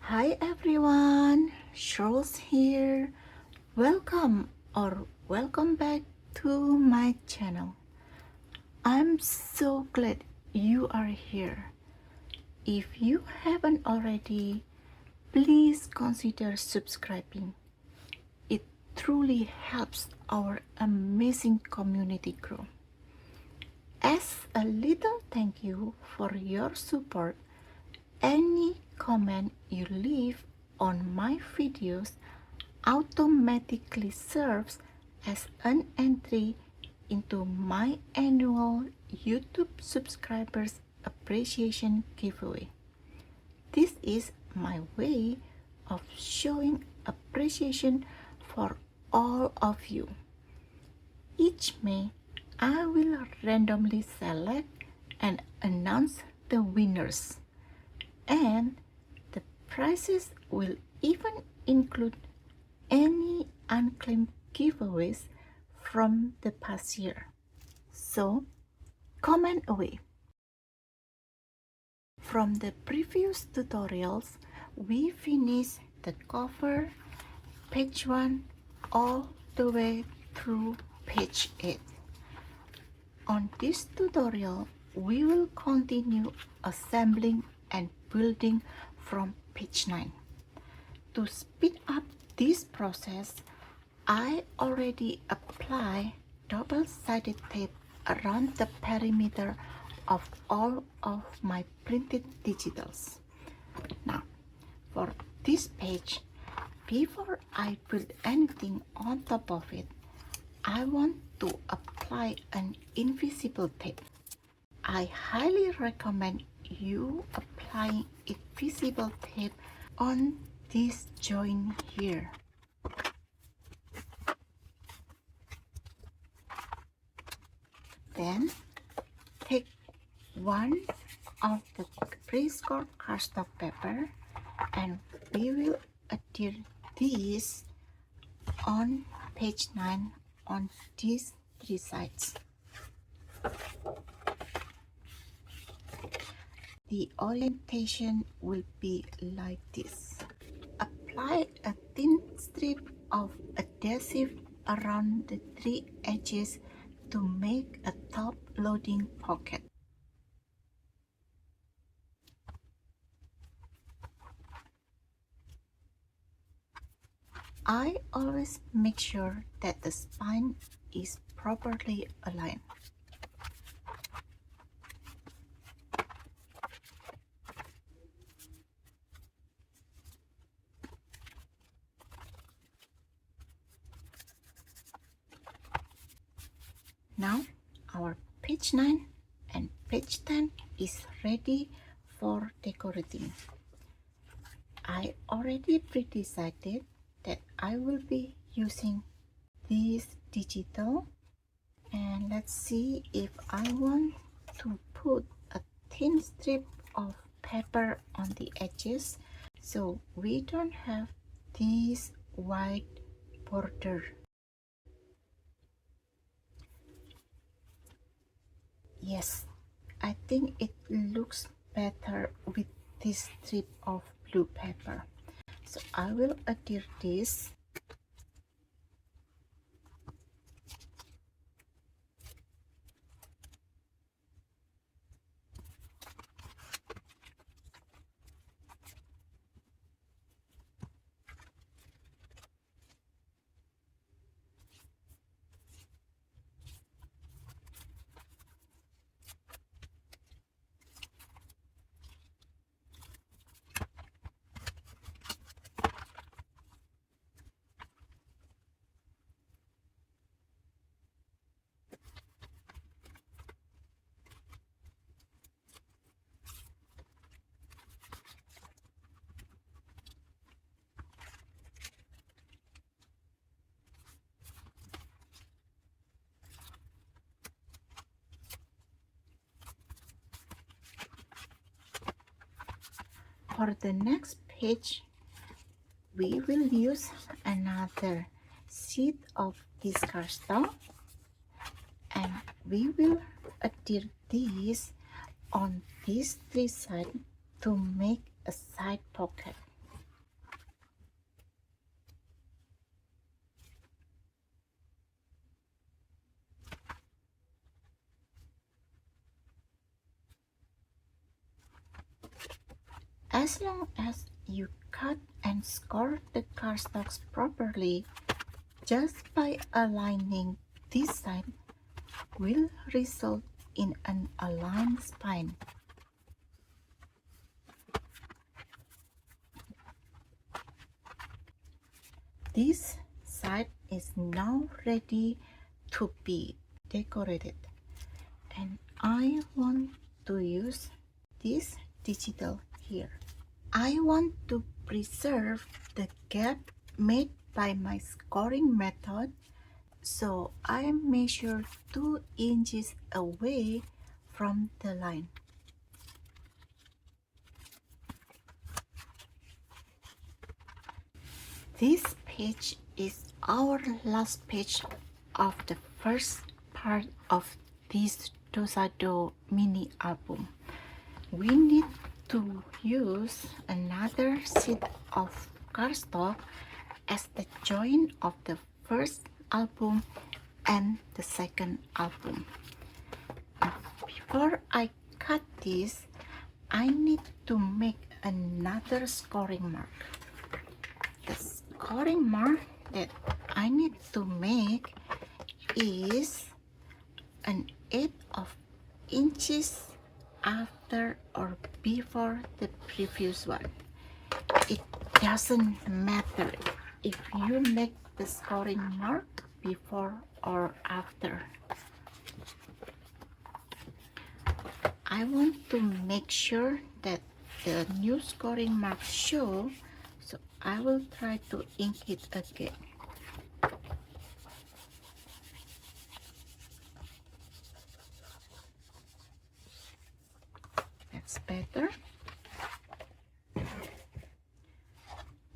Hi everyone, Sherls here. Welcome back to my channel. I'm so glad you are here. If you haven't already, please consider subscribing. It truly helps our amazing community grow. As a little thank you for your support, any comment you leave on my videos automatically serves as an entry into my annual YouTube subscribers appreciation giveaway. This is my way of showing appreciation for all of you. Each May, I will randomly select and announce the winners, and the prizes will even include any unclaimed giveaways from the past year. So, comment away. From the previous tutorials, we finished the cover, page 1, all the way through page 8. On this tutorial, we will continue assembling and building from page 9. To speed up this process, I already apply double-sided tape around the perimeter of all of my printed digitals. Now, for this page, before I put anything on top of it, I want to apply an invisible tape. I highly recommend you applying invisible tape on this joint here. Then take one of the pre-scored cardstock paper and we will adhere this on page 9 on these 3 sides. The orientation will be like this. Apply a thin strip of adhesive around the 3 edges to make a top loading pocket. I always make sure that the spine is properly aligned. Now our page 9 and page 10 is ready for decorating. I already pre-decided that I will be using this digital, and let's see if I want to put a thin strip of paper on the edges so we don't have this white border. Yes, I think it looks better with this strip of blue paper. So I will adhere this. For the next page, we will use another sheet of this cardstock and we will adhere this on these 3 sides to make a side pocket. As long as you cut and score the cardstocks properly, just by aligning this side will result in an aligned spine. This side is now ready to be decorated, and I want to use this digital here. I want to preserve the gap made by my scoring method, so I measure 2 inches away from the line. This page is our last page of the first part of this Dos-à-Dos mini album. We need to use another sheet of cardstock as the joint of the first album and the second album. Before I cut this, I need to make another scoring mark. The scoring mark that I need to make is an 1/8 of inches after or before the previous one. It doesn't matter if you make the scoring mark before or after. I want to make sure that the new scoring marks show, so I will try to ink it again. That's better.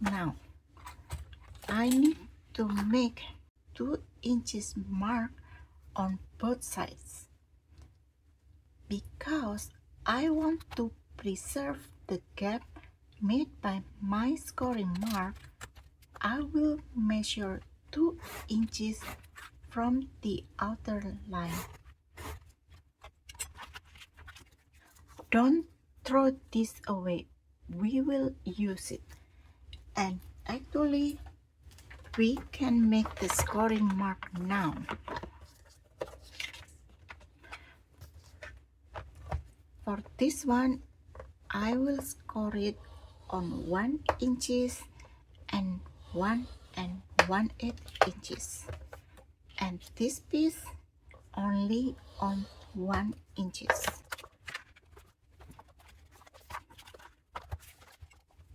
Now I need to make 2 inches mark on both sides. Because I want to preserve the gap made by my scoring mark, I will measure 2 inches from the outer line. Don't throw this away, we will use it. And actually, we can make the scoring mark now. For this one, I will score it on 1 inches and 1 and 1/8 inches, and this piece only on 1 inches.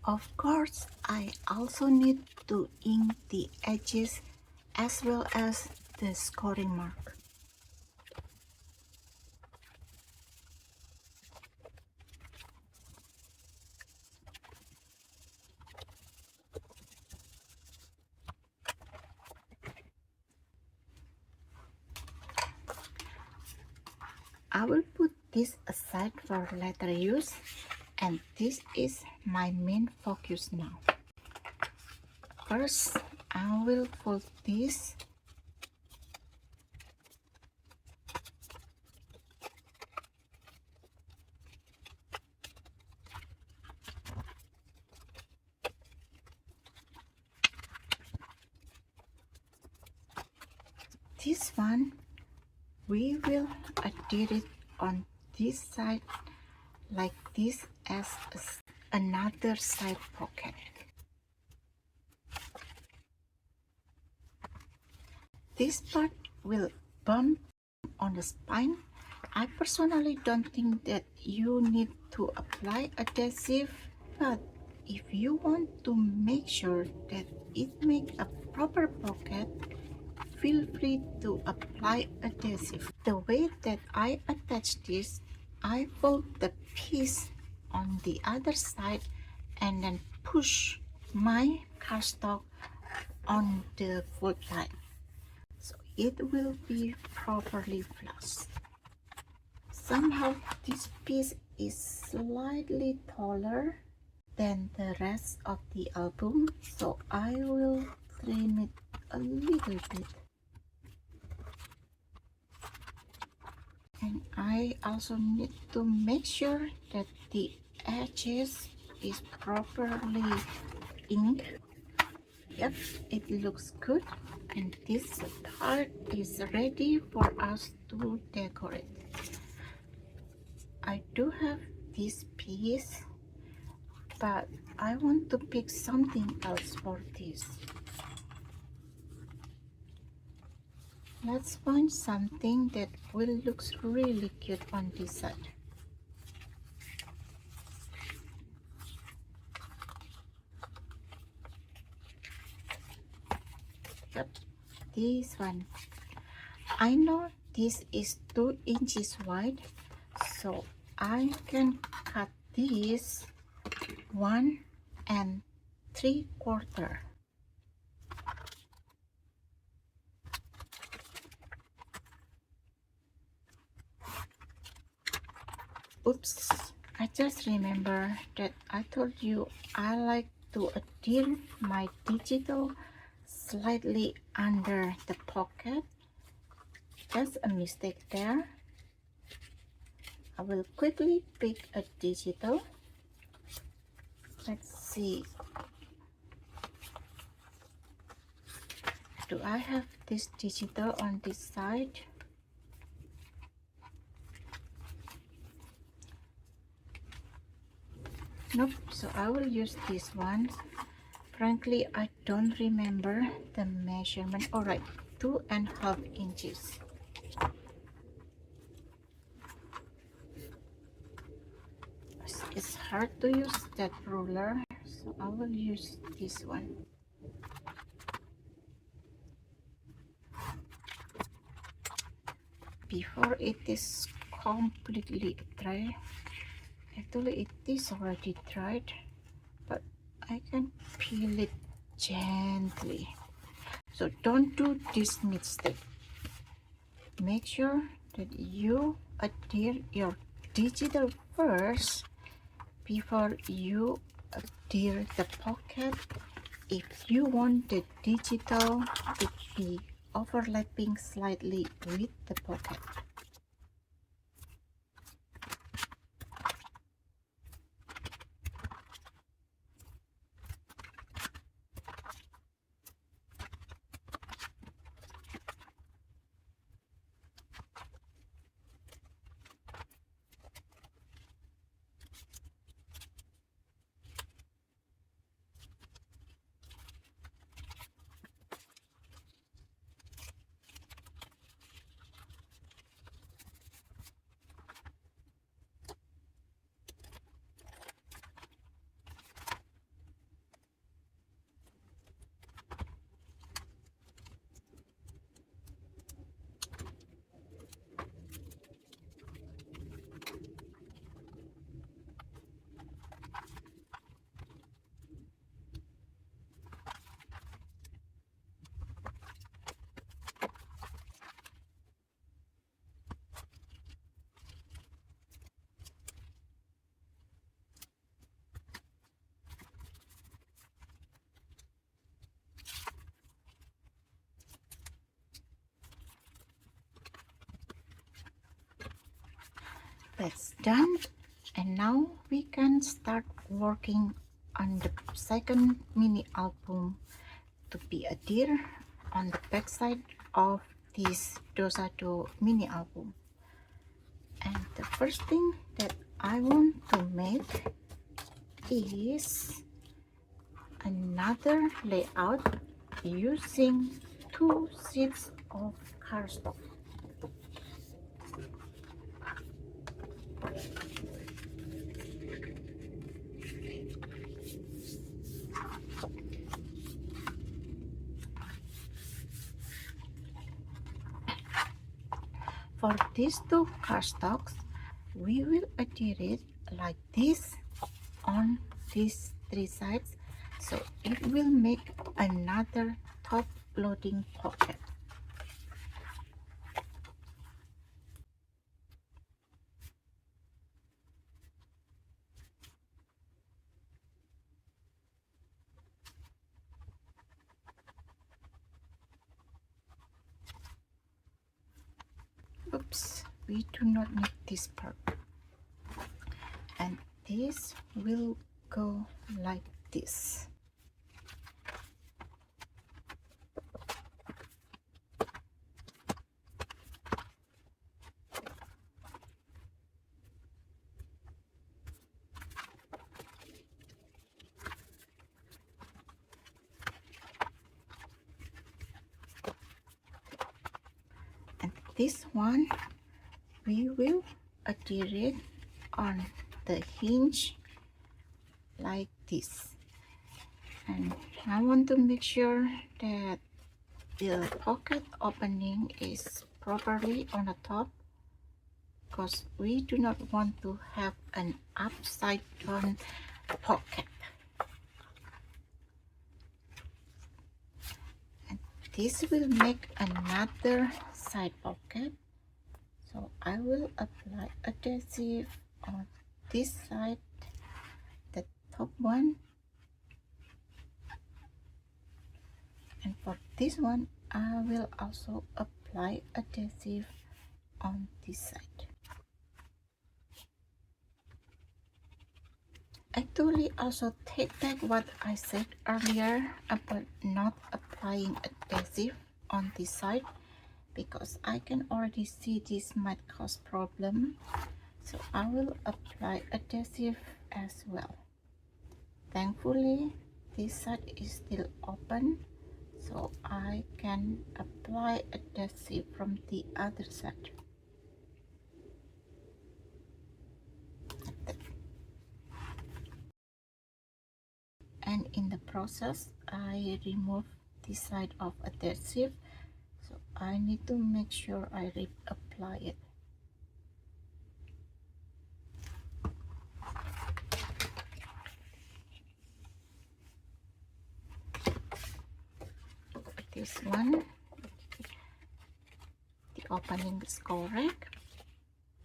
Of course, I also need to ink the edges as well as the scoring mark. I will put this aside for later use, and this is my main focus now. First, I will fold this . This one, we will adhere it on this side like this as another side pocket. This part will bump on the spine. I personally don't think that you need to apply adhesive, but if you want to make sure that it makes a proper pocket, feel free to apply adhesive. The way that I attach this, I fold the piece on the other side and then push my cardstock on the fold line, so it will be properly flush. Somehow this piece is slightly taller than the rest of the album, so I will trim it a little bit. And I also need to make sure that the edges is properly inked. Yep, it looks good, and this part is ready for us to decorate. I do have this piece, but I want to pick something else for this. Let's find something that will look really cute on this side. Yep, this one. I know this is 2 inches wide, so I can cut this 1 3/4. Oops, I just remember that I told you I like to adhere my digital slightly under the pocket. That's a mistake there. I will quickly pick a digital. Let's see. Do I have this digital on this side? Nope, so I will use this one. Frankly, I don't remember the measurement. Alright, 2.5 inches. It's hard to use that ruler, so I will use this one. Before it is completely dry, actually it is already dried, but I can peel it gently. So don't do this mistake. Make sure that you adhere your digital first before you adhere the pocket. If you want the digital to be overlapping slightly with the pocket. That's done, and now we can start working on the second mini album to be adhered on the back side of this Dos-à-Dos mini album. And the first thing that I want to make is another layout using 2 sheets of cardstock. For these 2 cardstocks, we will adhere it like this on these 3 sides, so it will make another top loading pocket. Oops, we do not need this part, and this will go like this. And this one we will adhere it on the hinge like this. And I want to make sure that the pocket opening is properly on the top, because we do not want to have an upside down pocket. And this will make another side pocket, so I will apply adhesive on this side, the top one, and for this one I will also apply adhesive on this side. Actually, also take back what I said earlier about not applying adhesive on this side, because I can already see this might cause problem, so I will apply adhesive as well. Thankfully this side is still open, so I can apply adhesive from the other side. And in the process I remove this side of adhesive, so I need to make sure I reapply it. This one, the opening is correct,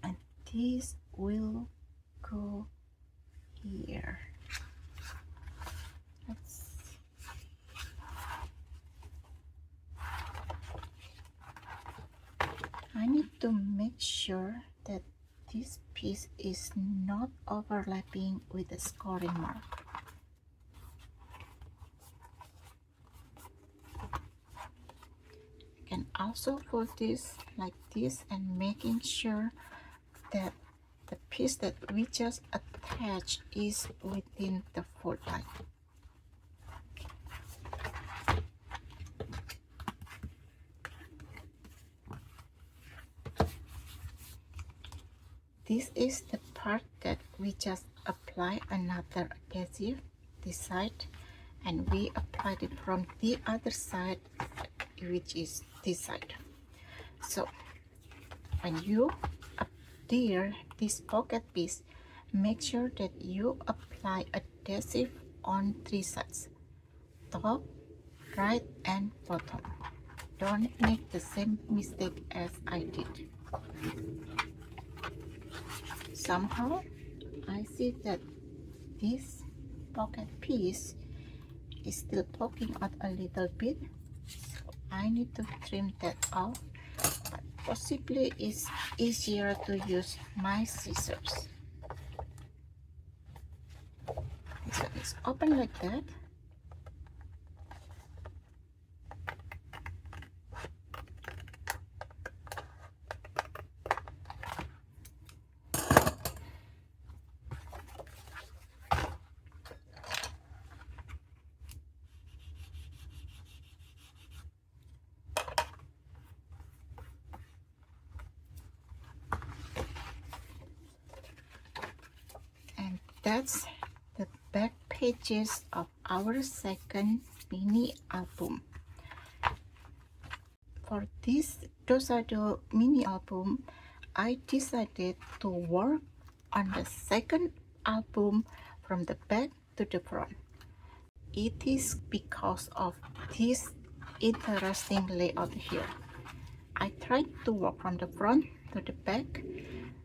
and this will go here. I need to make sure that this piece is not overlapping with the scoring mark. You can also fold this like this and making sure that the piece that we just attached is within the fold line. This is the part that we just apply another adhesive, this side, and we applied it from the other side, which is this side. So when you adhere this pocket piece, make sure that you apply adhesive on 3 sides, top, right, and bottom. Don't make the same mistake as I did. Somehow I see that this pocket piece is still poking out a little bit, so I need to trim that off, but possibly it's easier to use my scissors. This one is open like that. That's the back pages of our second mini album. For this Dos-à-Dos mini album, I decided to work on the second album from the back to the front. It is because of this interesting layout here. I tried to work from the front to the back,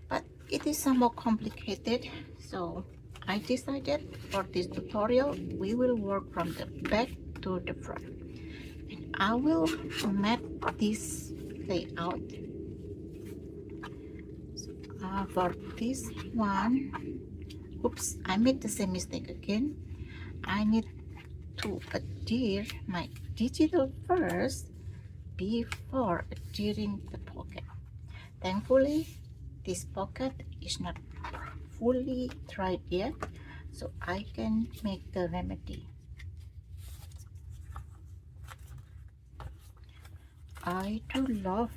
but it is somewhat complicated, so I decided for this tutorial we will work from the back to the front, and I will map this layout. For this one oops, I made the same mistake again. I need to adhere my digital first before adhering the pocket. Thankfully, this pocket is not fully dried yet, so I can make the remedy. I do love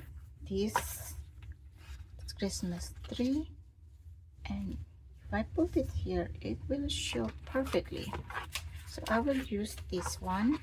this Christmas tree, and if I put it here, it will show perfectly. So I will use this one.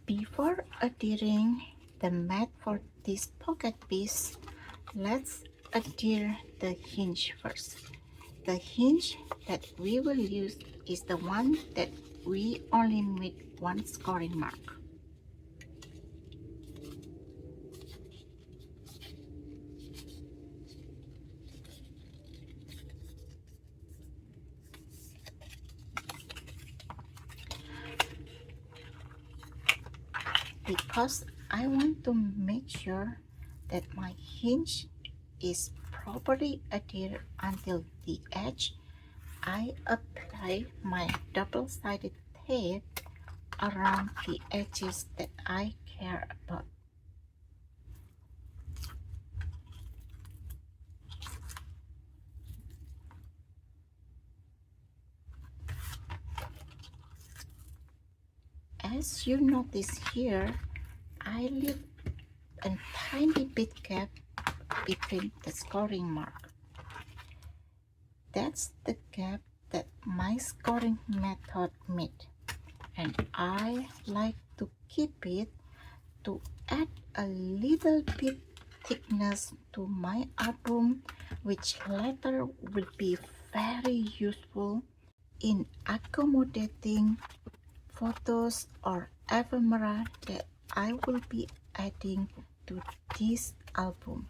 Before adhering the mat for this pocket piece, let's adhere the hinge first. The hinge that we will use is the one that we only made one scoring mark. Because I want to make sure that my hinge is properly adhered until the edge, I apply my double-sided tape around the edges that I care about. As you notice here, I leave a tiny bit gap between the scoring mark. That's the gap that my scoring method made, and I like to keep it to add a little bit thickness to my album, which later will be very useful in accommodating photos or ephemera that I will be adding to this album.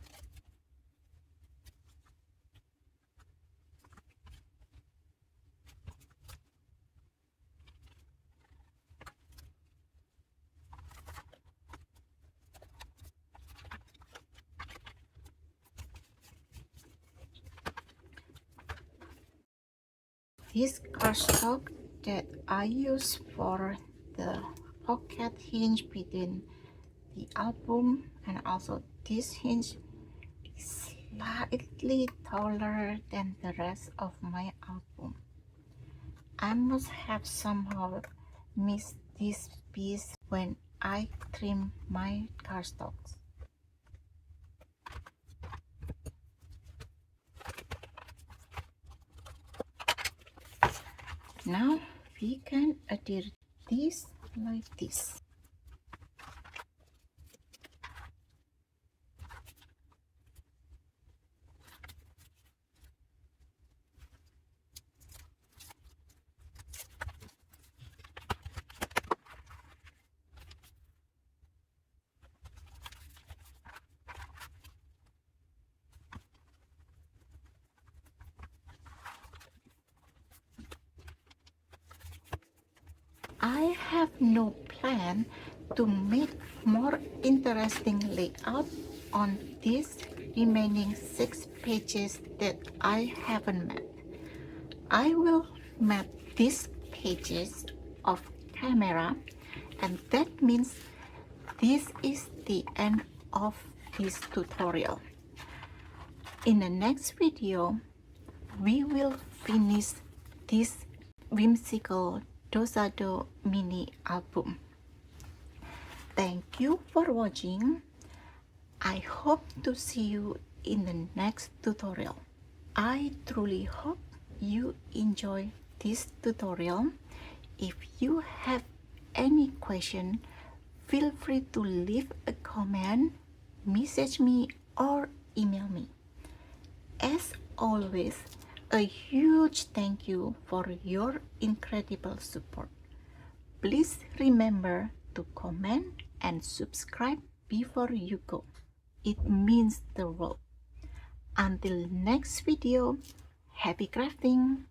This cardstock that I use for the pocket hinge between the album and also this hinge is slightly taller than the rest of my album. I must have somehow missed this piece when I trim my cardstocks. Now we can adhere this like this. I have no plan to make more interesting layout on these remaining 6 pages that I haven't made. I will make these pages of camera, and that means this is the end of this tutorial. In the next video, we will finish this Whimsical Dos-à-Dos Mini Album. Thank you for watching. I hope to see you in the next tutorial. I truly hope you enjoy this tutorial. If you have any question, feel free to leave a comment, message me, or email me. As always, a huge thank you for your incredible support. Please remember to comment and subscribe before you go. It means the world. Until next video, happy crafting!